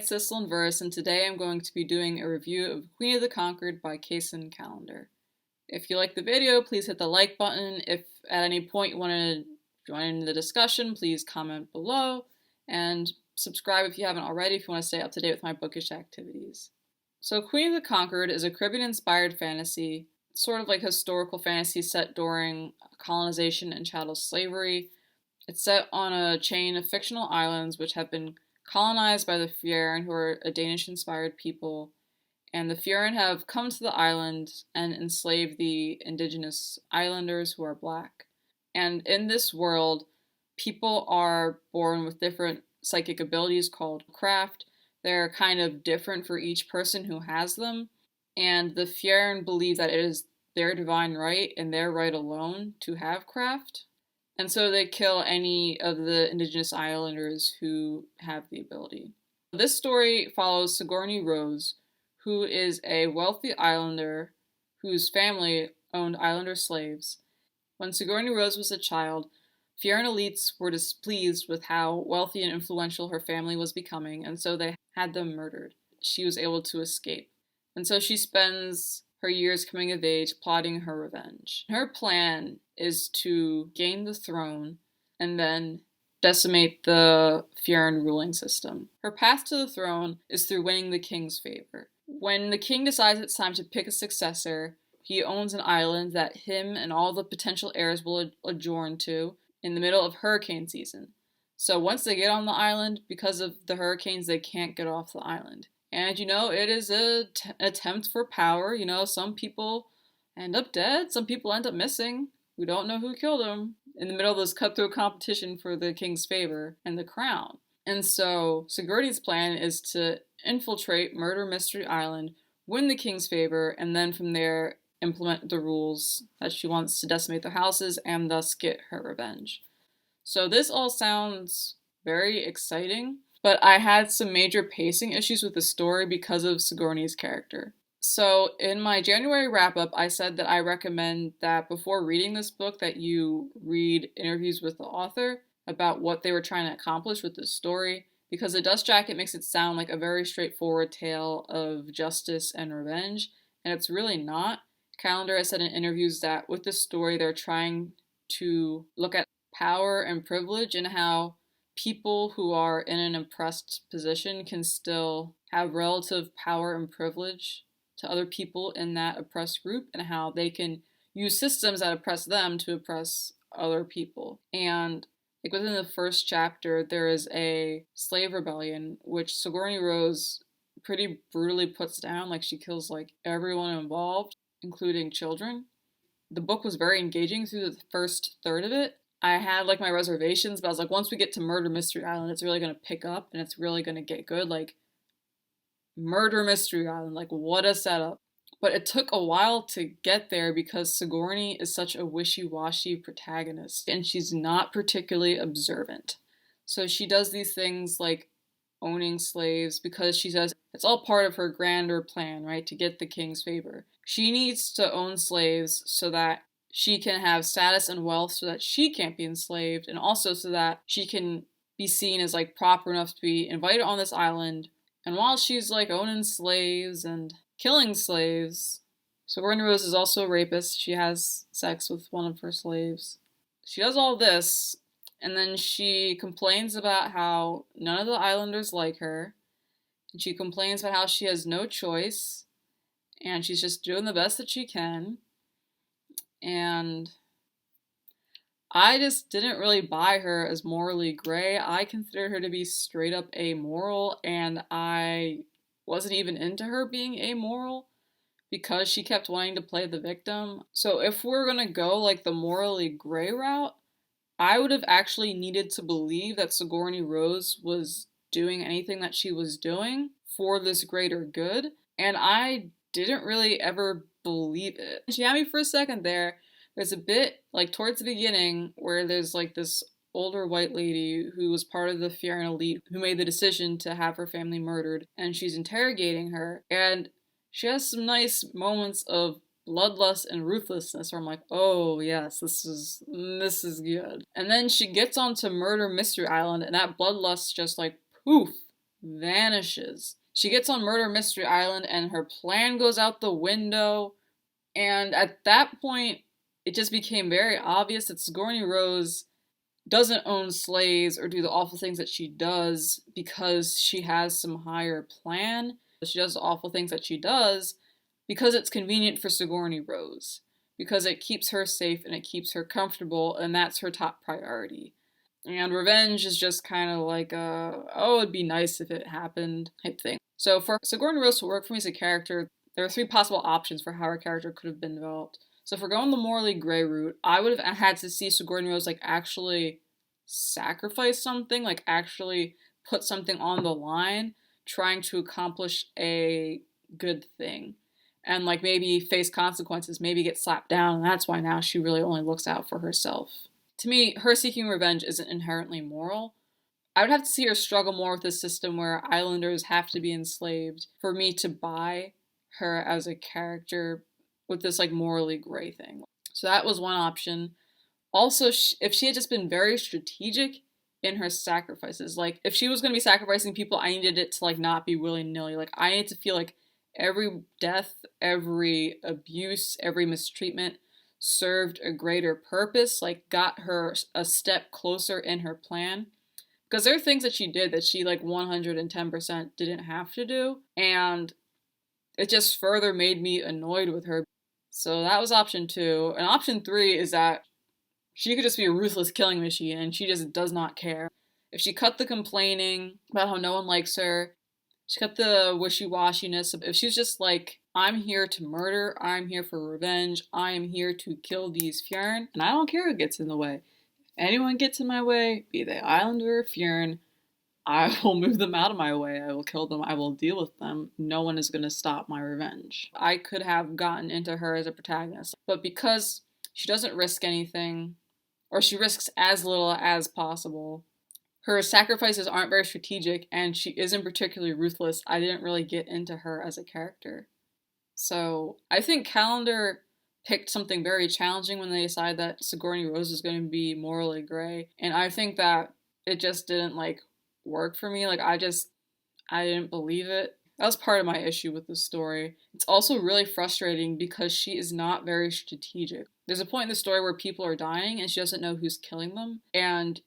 it's Sissel and Verse, and today I'm going to be doing a review of Queen of the Conquered by Kacen Callender. If you like the video, please hit the like button. If at any point you want to join in the discussion, please comment below, and subscribe if you haven't already if you want to stay up to date with my bookish activities. So Queen of the Conquered is a Caribbean-inspired fantasy, sort of like historical fantasy set during colonization and chattel slavery. It's set on a chain of fictional islands which have been colonized by the Fjern, who are a Danish-inspired people, and the Fjern have come to the island and enslaved the indigenous islanders who are black. And in this world, people are born with different psychic abilities called craft. They're kind of different for each person who has them, and the Fjern believe that it is their divine right and their right alone to have craft. And so they kill any of the indigenous islanders who have the ability. This story follows Sigourney Rose, who is a wealthy islander whose family owned islander slaves. When Sigourney Rose was a child, Fjern elites were displeased with how wealthy and influential her family was becoming, and so they had them murdered. She was able to escape. And so she spends her years coming of age plotting her revenge. Her plan is to gain the throne and then decimate the Fjern ruling system. Her path to the throne is through winning the king's favor. When the king decides it's time to pick a successor, he owns an island that him and all the potential heirs will adjourn to in the middle of hurricane season. So once they get on the island, because of the hurricanes, they can't get off the island. And it is an attempt for power. Some people end up dead, some people end up missing. We don't know who killed them in the middle of this cutthroat competition for the king's favor and the crown. And so Sigourney's plan is to infiltrate Murder Mystery Island, win the king's favor, and then from there implement the rules that she wants to decimate their houses and thus get her revenge. So this all sounds very exciting, but I had some major pacing issues with the story because of Sigourney's character. So in my January wrap-up, I said that I recommend that before reading this book that you read interviews with the author about what they were trying to accomplish with this story, because The Dust Jacket makes it sound like a very straightforward tale of justice and revenge, and it's really not. Callender has said in interviews that with this story they're trying to look at power and privilege and how people who are in an oppressed position can still have relative power and privilege to other people in that oppressed group, and how they can use systems that oppress them to oppress other people. And within the first chapter, there is a slave rebellion, which Sigourney Rose pretty brutally puts down. She kills everyone involved, including children. The book was very engaging through the first third of it. I had my reservations, but I was once we get to Murder Mystery Island, it's really going to pick up and it's really going to get good. Murder Mystery Island, what a setup. But it took a while to get there because Sigourney is such a wishy-washy protagonist and she's not particularly observant. So she does these things like owning slaves because she says it's all part of her grander plan, right, to get the king's favor. She needs to own slaves so that she can have status and wealth so that she can't be enslaved, and also so that she can be seen as proper enough to be invited on this island. And while she's owning slaves and killing slaves, Sigourney Rose is also a rapist. She has sex with one of her slaves. She does all this, and then she complains about how none of the islanders like her, and she complains about how she has no choice, and she's just doing the best that she can. And I just didn't really buy her as morally gray. I considered her to be straight up amoral, and I wasn't even into her being amoral because she kept wanting to play the victim. So if we're gonna go the morally gray route, I would have actually needed to believe that Sigourney Rose was doing anything that she was doing for this greater good, and I didn't really ever believe it. She had me for a second there. There's a bit, towards the beginning, where there's, this older white lady who was part of the Fjern elite who made the decision to have her family murdered, and she's interrogating her, and she has some nice moments of bloodlust and ruthlessness where I'm like, oh yes, this is good. And then she gets onto Murder Mystery Island, and that bloodlust just poof, vanishes. She gets on Murder Mystery Island and her plan goes out the window. And at that point, it just became very obvious that Sigourney Rose doesn't own slaves or do the awful things that she does because she has some higher plan. She does the awful things that she does because it's convenient for Sigourney Rose, because it keeps her safe and it keeps her comfortable, and that's her top priority. And revenge is just kind of like oh, it'd be nice if it happened type thing. So for Sigourney Rose to work for me as a character, there are three possible options for how her character could have been developed. So if we're going the morally gray route, I would have had to see Sigourney Rose like actually sacrifice something, like actually put something on the line, trying to accomplish a good thing. And like maybe face consequences, maybe get slapped down, and that's why now she really only looks out for herself. To me, her seeking revenge isn't inherently moral. I would have to see her struggle more with a system where islanders have to be enslaved for me to buy her as a character with this like morally gray thing. So that was one option. Also, if she had just been very strategic in her sacrifices, like if she was going to be sacrificing people, I needed it to like not be willy-nilly. Like I needed to feel like every death, every abuse, every mistreatment served a greater purpose, like got her a step closer in her plan. Because there are things that she did that she like 110% didn't have to do, and it just further made me annoyed with her. So that was option 2. And option 3 is that she could just be a ruthless killing machine and she just does not care. If she cut the complaining about how no one likes her, she cut the wishy-washiness. If she's just like, I'm here to murder, I'm here for revenge, I am here to kill these Fjern, and I don't care who gets in the way. If anyone gets in my way, be they Islander or Fjern, I will move them out of my way, I will kill them, I will deal with them. No one is going to stop my revenge. I could have gotten into her as a protagonist, but because she doesn't risk anything, or she risks as little as possible, her sacrifices aren't very strategic, and she isn't particularly ruthless, I didn't really get into her as a character. So I think Callender picked something very challenging when they decided that Sigourney Rose is going to be morally gray, and I think that it just didn't like work for me. Like I didn't believe it. That was part of my issue with the story. It's also really frustrating because she is not very strategic. There's a point in the story where people are dying and she doesn't know who's killing them, and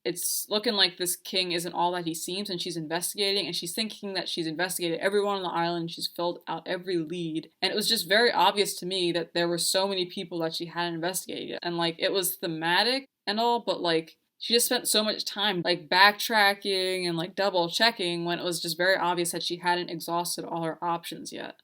it's looking like this king isn't all that he seems, and she's investigating, and she's thinking that she's investigated everyone on the island, she's filled out every lead, and it was just very obvious to me that there were so many people that she hadn't investigated, and like it was thematic and all, but like she just spent so much time like backtracking and like double checking when it was just very obvious that she hadn't exhausted all her options yet.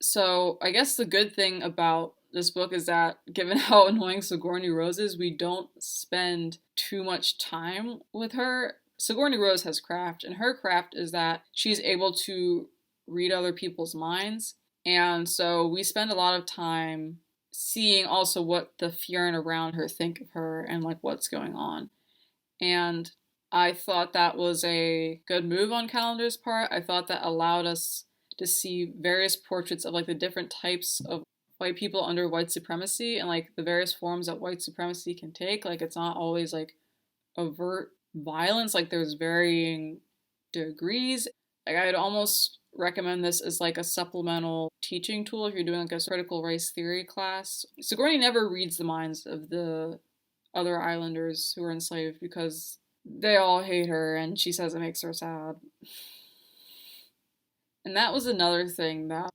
So I guess the good thing about this book is that, given how annoying Sigourney Rose is, we don't spend too much time with her. Sigourney Rose has craft, and her craft is that she's able to read other people's minds. And so we spend a lot of time seeing also what the Fjern around her think of her and like what's going on. And I thought that was a good move on Callender's part. I thought that allowed us to see various portraits of like the different types of white people under white supremacy and like the various forms that white supremacy can take. Like it's not always like overt violence, like there's varying degrees. Like I'd almost recommend this as like a supplemental teaching tool if you're doing like a critical race theory class. Sigourney never reads the minds of the other islanders who are enslaved because they all hate her and she says it makes her sad. And that was another thing that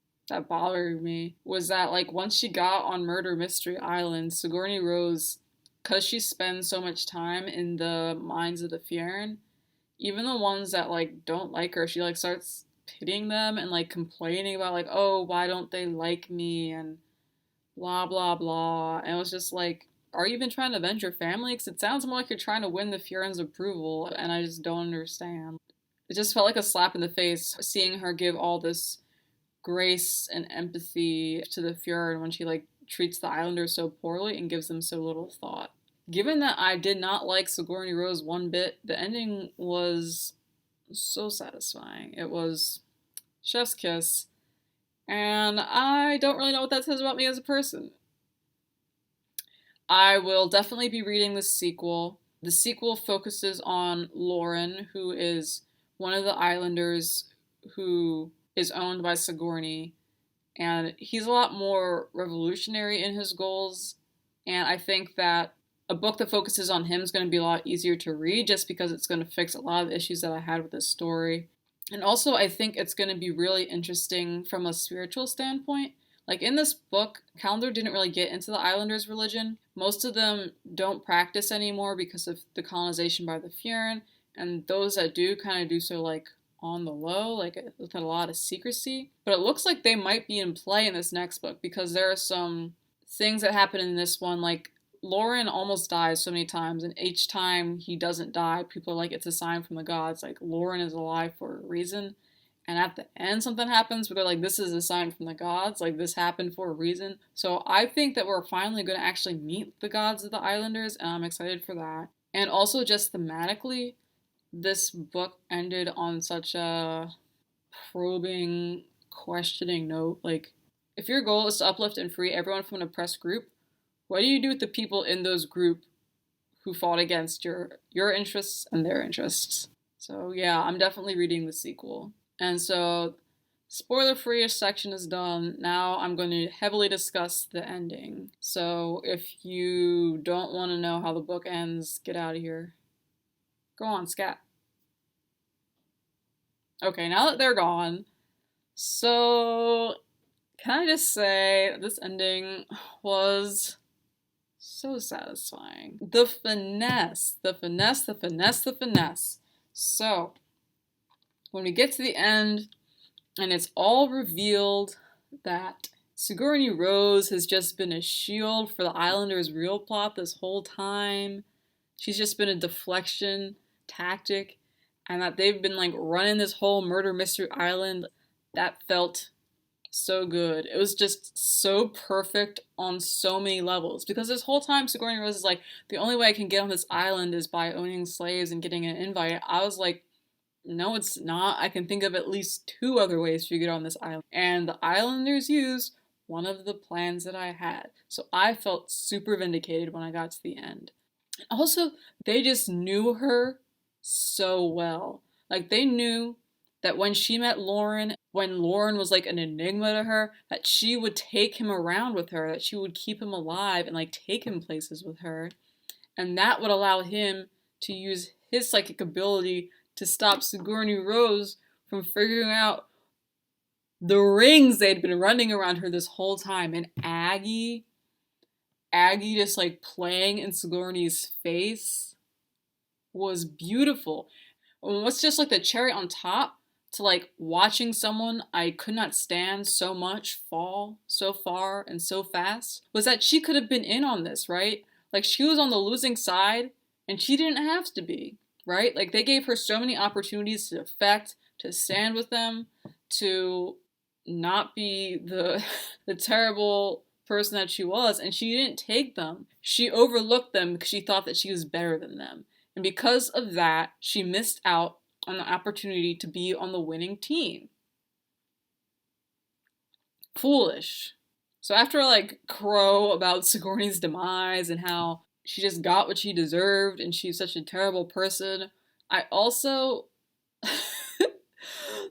bothered me, was that like once she got on Murder Mystery Island, Sigourney Rose, because she spends so much time in the minds of the Fjern, even the ones that like don't like her, she like starts pitying them and like complaining about like, oh, why don't they like me and blah blah blah. And it was just like, are you even trying to avenge your family? Because it sounds more like you're trying to win the Fjern's approval, and I just don't understand. It just felt like a slap in the face seeing her give all this grace and empathy to the Fjern when she like treats the Islanders so poorly and gives them so little thought. Given that I did not like Sigourney Rose one bit, the ending was so satisfying. It was chef's kiss, and I don't really know what that says about me as a person. I will definitely be reading the sequel. The sequel focuses on Lauren, who is one of the islanders who is owned by Sigourney, and he's a lot more revolutionary in his goals. And I think that a book that focuses on him is going to be a lot easier to read just because it's going to fix a lot of the issues that I had with this story. And also, I think it's going to be really interesting from a spiritual standpoint. Like in this book, Callender didn't really get into the islanders' religion. Most of them don't practice anymore because of the colonization by the Furin, and those that do kind of do so like on the low, like with a lot of secrecy. But it looks like they might be in play in this next book because there are some things that happen in this one, like Lauren almost dies so many times, and each time he doesn't die, people are like, it's a sign from the gods, like Lauren is alive for a reason. And at the end something happens, but they're like, this is a sign from the gods, like this happened for a reason. So I think that we're finally going to actually meet the gods of the Islanders, and I'm excited for that. And also just thematically, this book ended on such a probing, questioning note. Like, if your goal is to uplift and free everyone from an oppressed group, what do you do with the people in those groups who fought against your interests and their interests? So yeah, I'm definitely reading the sequel. And so, spoiler-free section is done. Now I'm going to heavily discuss the ending. So if you don't want to know how the book ends, get out of here. Go on, scat. Okay, now that they're gone, so can I just say this ending was so satisfying. The finesse. So, when we get to the end, and it's all revealed that Sigourney Rose has just been a shield for the Islanders' real plot this whole time. She's just been a deflection tactic, and that they've been like running this whole murder mystery island. That felt so good. It was just so perfect on so many levels, because this whole time Sigourney Rose is like, the only way I can get on this island is by owning slaves and getting an invite. I was like, no, it's not. I can think of at least 2 other ways to get on this island. And the Islanders used one of the plans that I had. So I felt super vindicated when I got to the end. Also, they just knew her so well. Like, they knew that when she met Lauren, when Lauren was like an enigma to her, that she would take him around with her, that she would keep him alive and like take him places with her. And that would allow him to use his psychic ability to stop Sigourney Rose from figuring out the rings they'd been running around her this whole time. And Aggie just like playing in Sigourney's face was beautiful. And what's just like the cherry on top to like watching someone I could not stand so much fall so far and so fast was that she could have been in on this, right? Like, she was on the losing side and she didn't have to be, right? Like, they gave her so many opportunities to defect, to stand with them, to not be the terrible person that she was, and she didn't take them. She overlooked them because she thought that she was better than them. And because of that, she missed out on the opportunity to be on the winning team. Foolish. So after I like crow about Sigourney's demise and how she just got what she deserved and she's such a terrible person, I also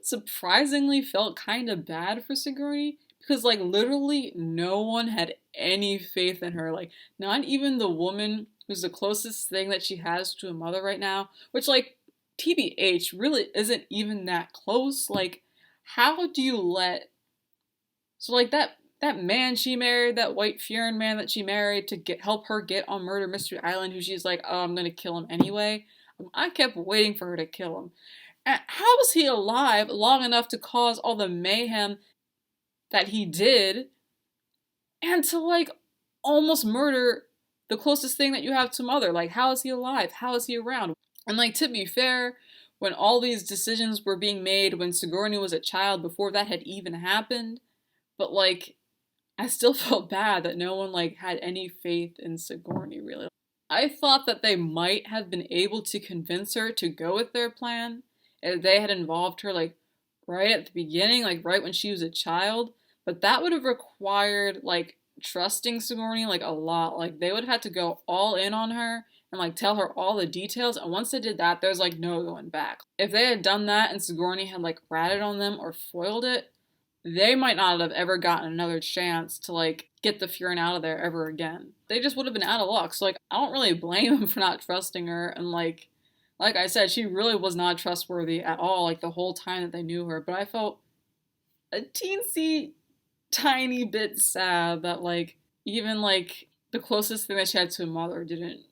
surprisingly felt kind of bad for Sigourney, because like literally no one had any faith in her. Like, not even the woman who's the closest thing that she has to a mother right now, which like TBH really isn't even that close. Like, how do you let, so like that man she married, that white Furin man that she married to help her get on Murder Mystery Island, who she's like, oh, I'm gonna kill him anyway. I kept waiting for her to kill him. And how was he alive long enough to cause all the mayhem that he did, and to like almost murder the closest thing that you have to mother? Like, how is he alive? How is he around? And like, to be fair, when all these decisions were being made when Sigourney was a child, before that had even happened, but like, I still felt bad that no one like had any faith in Sigourney, really. I thought that they might have been able to convince her to go with their plan if they had involved her like right at the beginning, like right when she was a child, but that would have required like trusting Sigourney like a lot. Like, they would have had to go all in on her and like tell her all the details. And once they did that, there's like no going back. If they had done that and Sigourney had like ratted on them or foiled it, they might not have ever gotten another chance to like get the Furin out of there ever again. They just would have been out of luck. So like I don't really blame them for not trusting her. And like I said, she really was not trustworthy at all, like the whole time that they knew her. But I felt a teensy tiny bit sad that like even like the closest thing that she had to a mother didn't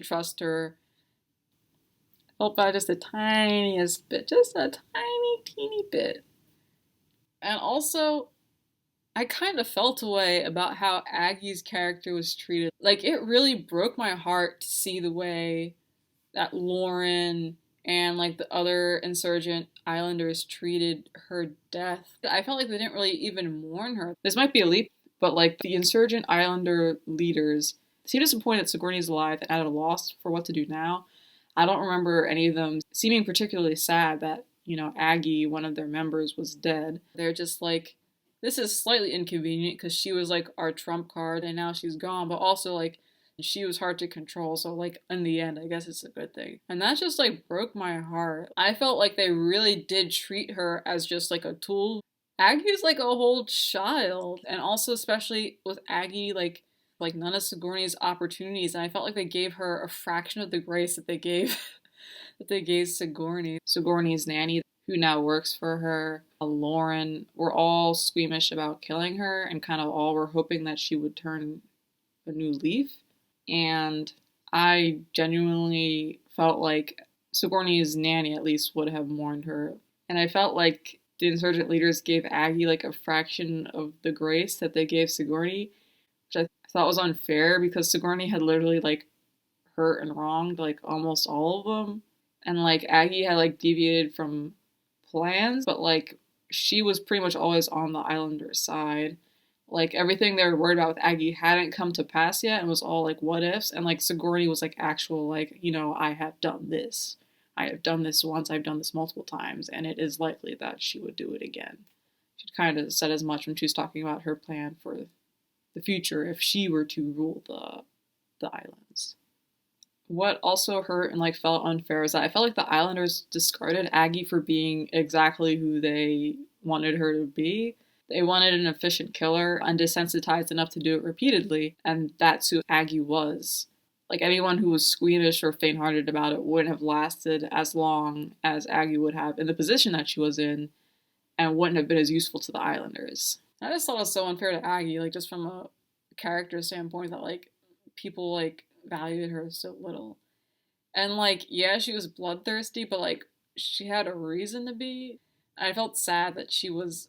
trust her. I felt bad just the tiniest bit, just a tiny teeny bit. And also, I kind of felt a way about how Aggie's character was treated. Like, it really broke my heart to see the way that Lauren and, like, the other insurgent islanders treated her death. I felt like they didn't really even mourn her. This might be a leap, but, like, the insurgent islander leaders seem disappointed that Sigourney's alive and at a loss for what to do now. I don't remember any of them seeming particularly sad that, you know, Aggie, one of their members, was dead. They're just like, this is slightly inconvenient because she was like our trump card and now she's gone, but also like she was hard to control, so like in the end I guess it's a good thing. And that just like broke my heart. I felt like they really did treat her as just like a tool. Aggie's like a whole child, and also especially with Aggie, like none of Sigourney's opportunities, and I felt like they gave her a fraction of the grace that they gave that they gave Sigourney. Sigourney's nanny, who now works for her, Lauren, were all squeamish about killing her and kind of all were hoping that she would turn a new leaf. And I genuinely felt like Sigourney's nanny at least would have mourned her. And I felt like the insurgent leaders gave Aggie like a fraction of the grace that they gave Sigourney, which I thought was unfair because Sigourney had literally like hurt and wronged like almost all of them. And like Aggie had like deviated from plans, but like she was pretty much always on the Islanders' side. Like everything they were worried about with Aggie hadn't come to pass yet and was all like what ifs. And like Sigourney was like actual like, you know, I have done this. I have done this once, I've done this multiple times, and it is likely that she would do it again. She kind of said as much when she was talking about her plan for the future if she were to rule the islands. What also hurt and like felt unfair is that I felt like the Islanders discarded Aggie for being exactly who they wanted her to be. They wanted an efficient killer, undesensitized enough to do it repeatedly, and that's who Aggie was. Like anyone who was squeamish or faint-hearted about it wouldn't have lasted as long as Aggie would have in the position that she was in, and wouldn't have been as useful to the Islanders. I just thought it was so unfair to Aggie, like just from a character standpoint, that like people like valued her so little. And like, yeah, she was bloodthirsty, but like she had a reason to be. I felt sad that she was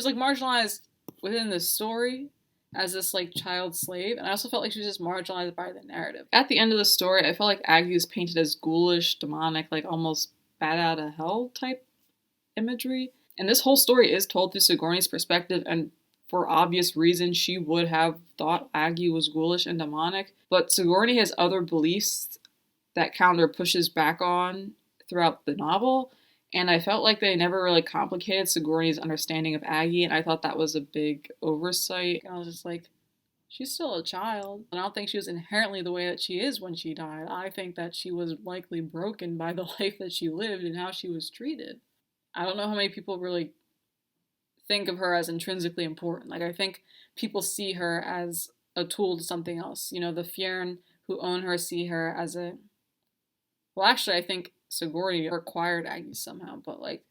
like marginalized within the story as this like child slave, and I also felt like she was just marginalized by the narrative. At the end of the story, I felt like Aggie was painted as ghoulish, demonic, like almost bat out of hell type imagery. And this whole story is told through Sigourney's perspective, and for obvious reasons, she would have thought Aggie was ghoulish and demonic. But Sigourney has other beliefs that Callender pushes back on throughout the novel, and I felt like they never really complicated Sigourney's understanding of Aggie, and I thought that was a big oversight. I was just like, she's still a child. And I don't think she was inherently the way that she is when she died. I think that she was likely broken by the life that she lived and how she was treated. I don't know how many people really think of her as intrinsically important. Like, I think people see her as a tool to something else. You know, the Furin who own her see her as a... Well, actually, I think Sigourney acquired Aggie somehow, but like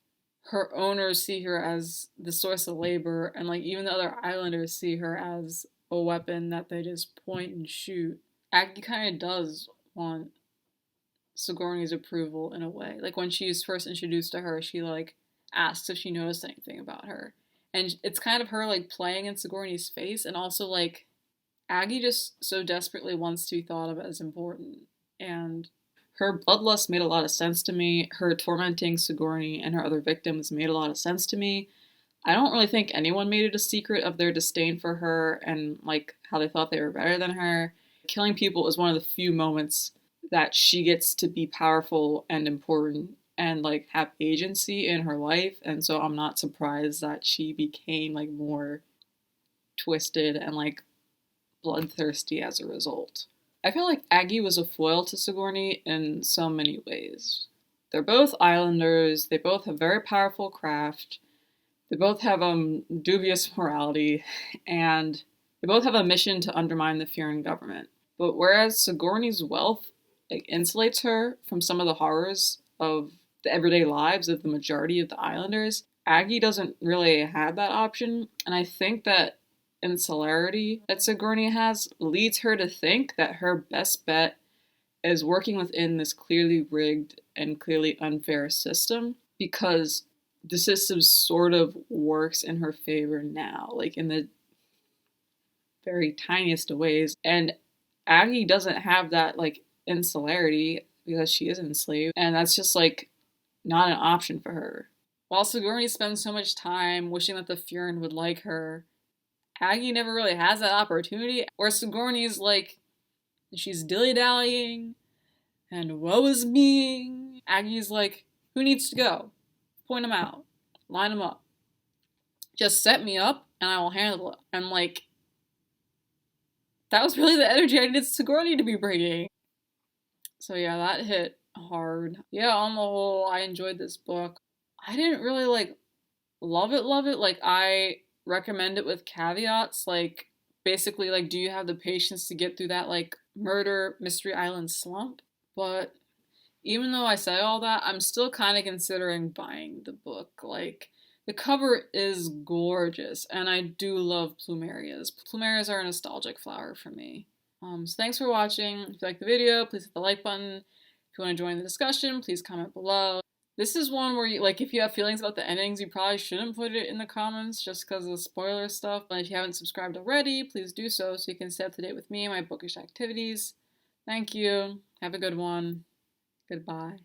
her owners see her as the source of labor, and like even the other Islanders see her as a weapon that they just point and shoot. Aggie kind of does want Sigourney's approval in a way. Like when she's first introduced to her, she like asks if she noticed anything about her, and it's kind of her like playing in Sigourney's face, and also like Aggie just so desperately wants to be thought of as important. And her bloodlust made a lot of sense to me. Her tormenting Sigourney and her other victims made a lot of sense to me. I don't really think anyone made it a secret of their disdain for her and like how they thought they were better than her. Killing people is one of the few moments that she gets to be powerful and important and like have agency in her life. And so I'm not surprised that she became like more twisted and like bloodthirsty as a result. I feel like Aggie was a foil to Sigourney in so many ways. They're both islanders, they both have very powerful craft, they both have dubious morality, and they both have a mission to undermine the Furin government. But whereas Sigourney's wealth insulates her from some of the horrors of the everyday lives of the majority of the islanders, Aggie doesn't really have that option, and I think that insularity that Sigourney has leads her to think that her best bet is working within this clearly rigged and clearly unfair system, because the system sort of works in her favor now, like in the very tiniest of ways. And Aggie doesn't have that like insularity because she is enslaved, and that's just like not an option for her. While Sigourney spends so much time wishing that the Furin would like her, Aggie never really has that opportunity. Where Sigourney's like, she's dilly-dallying, and woe is me. Aggie's like, who needs to go? Point them out. Line them up. Just set me up, and I will handle it. And like, that was really the energy I needed Sigourney to be bringing. So yeah, that hit hard. Yeah, on the whole, I enjoyed this book. I didn't really like love it. Like, I recommend it with caveats. Like, basically, like, do you have the patience to get through that like murder mystery island slump? But even though I say all that, I'm still kind of considering buying the book. Like, the cover is gorgeous, and I do love plumerias. Plumerias are a nostalgic flower for me. So thanks for watching. If you like the video, please hit the like button. If you want to join the discussion, please comment below. This is one where you, like, if you have feelings about the endings, you probably shouldn't put it in the comments just because of the spoiler stuff. But if you haven't subscribed already, please do so you can stay up to date with me and my bookish activities. Thank you. Have a good one. Goodbye.